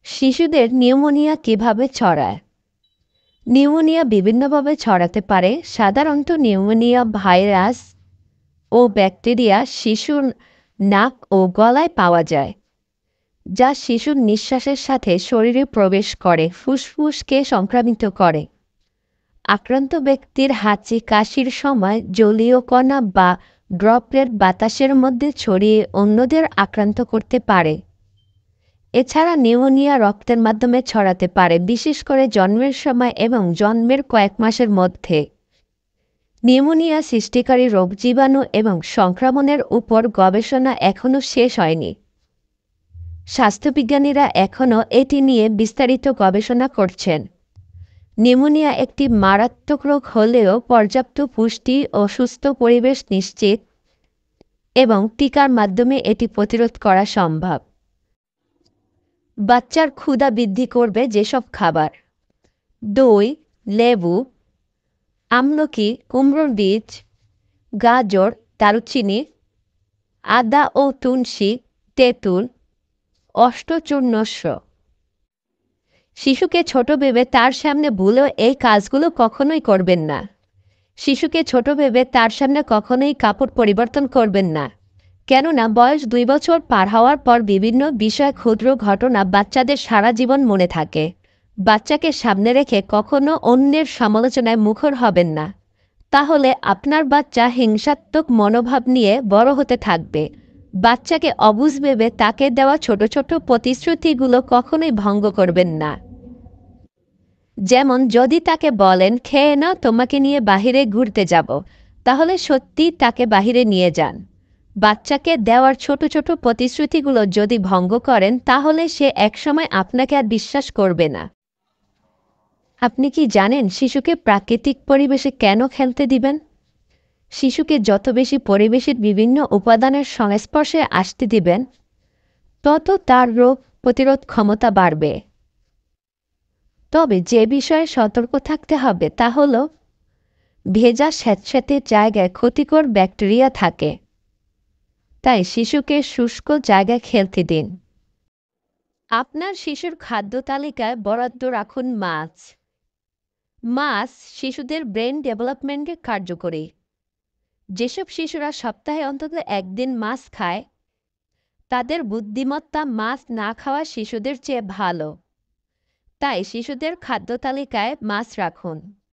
শিশুদের নিউমোনিয়া কিভাবে ছড়ায়? নিউমোনিয়া বিভিন্নভাবে ছড়াতে পারে। সাধারণত নিউমোনিয়া ভাইরাস ও ব্যাকটেরিয়া শিশুর নাক ও গলায় পাওয়া যায়, যা শিশুর নিঃশ্বাসের সাথে শরীরে প্রবেশ করে ফুসফুসকে সংক্রামিত করে। আক্রান্ত ব্যক্তির হাঁচি কাশির সময় জলীয় কণা বা ড্রপলেট বাতাসের মধ্যে ছড়িয়ে অন্যদের আক্রান্ত করতে পারে। এছাড়া নিউমোনিয়া রক্তের মাধ্যমে ছড়াতে পারে, বিশেষ করে জন্মের সময় এবং জন্মের কয়েক মাসের মধ্যে। নিউমোনিয়া সৃষ্টিকারী রোগ জীবাণু এবং সংক্রমণের উপর গবেষণা এখনও শেষ হয়নি। স্বাস্থ্যবিজ্ঞানীরা এখনও এটি নিয়ে বিস্তারিত গবেষণা করছেন। নিউমোনিয়া একটি মারাত্মক রোগ হলেও পর্যাপ্ত পুষ্টি ও সুস্থ পরিবেশ নিশ্চিত এবং টিকার মাধ্যমে এটি প্রতিরোধ করা সম্ভব। বাচ্চার ক্ষুধা বৃদ্ধি করবে যেসব খাবার: দই, লেবু, আমলকি, কুমড়োর বীজ, গাজর, দারুচিনি, আদা ও তুলসী, তেঁতুল, অষ্টচূর্ণস্য। শিশুকে ছোট ভেবে তার সামনে ভুলেও এই কাজগুলো কখনোই করবেন না। শিশুকে ছোট ভেবে তার সামনে কখনোই কাপড় পরিবর্তন করবেন না, কেননা বয়স 2 বছর পার হওয়ার পর বিভিন্ন বিষয় ক্ষুদ্র ঘটনা বাচ্চাদের সারা জীবন মনে থাকে। বাচ্চাকে সামনে রেখে কখনো অন্যের সমালোচনায় মুখর হবেন না, তাহলে আপনার বাচ্চা হিংসাত্মক মনোভাব নিয়ে বড় হতে থাকবে। বাচ্চাকে অবুঝ ভেবে তাকে দেওয়া ছোট ছোট প্রতিশ্রুতিগুলো কখনোই ভঙ্গ করবেন না। যেমন, যদি তাকে বলেন, খেয়ে নাও, তোমাকে নিয়ে বাহিরে ঘুরতে যাব, তাহলে সত্যি তাকে বাহিরে নিয়ে যান। বাচ্চাকে দেওয়ার ছোট ছোট প্রতিশ্রুতিগুলো যদি ভঙ্গ করেন, তাহলে সে একসময় আপনাকে আর বিশ্বাস করবে না। আপনি কি জানেন শিশুকে প্রাকৃতিক পরিবেশে কেন খেলতে দিবেন? শিশুকে যত বেশি পরিবেশের বিভিন্ন উপাদানের সংস্পর্শে আসতে দিবেন, তত তার রোগ প্রতিরোধ ক্ষমতা বাড়বে। তবে যে বিষয়ে সতর্ক থাকতে হবে তা হল, ভেজা স্যাঁতস্যাঁতে জায়গায় ক্ষতিকর ব্যাকটেরিয়া থাকে, তাই শিশুকে শুষ্ক জায়গায় খেলতে দিন। আপনার শিশুর খাদ্য তালিকায় বরাদ্দ রাখুন মাছ। মাছ শিশুদের ব্রেন ডেভেলপমেন্টে কার্যকরী। যেসব শিশুরা সপ্তাহে অন্তত একদিন মাছ খায়, তাদের বুদ্ধিমত্তা মাছ না খাওয়া শিশুদের চেয়ে ভালো। তাই শিশুদের খাদ্য তালিকায় মাছ রাখুন।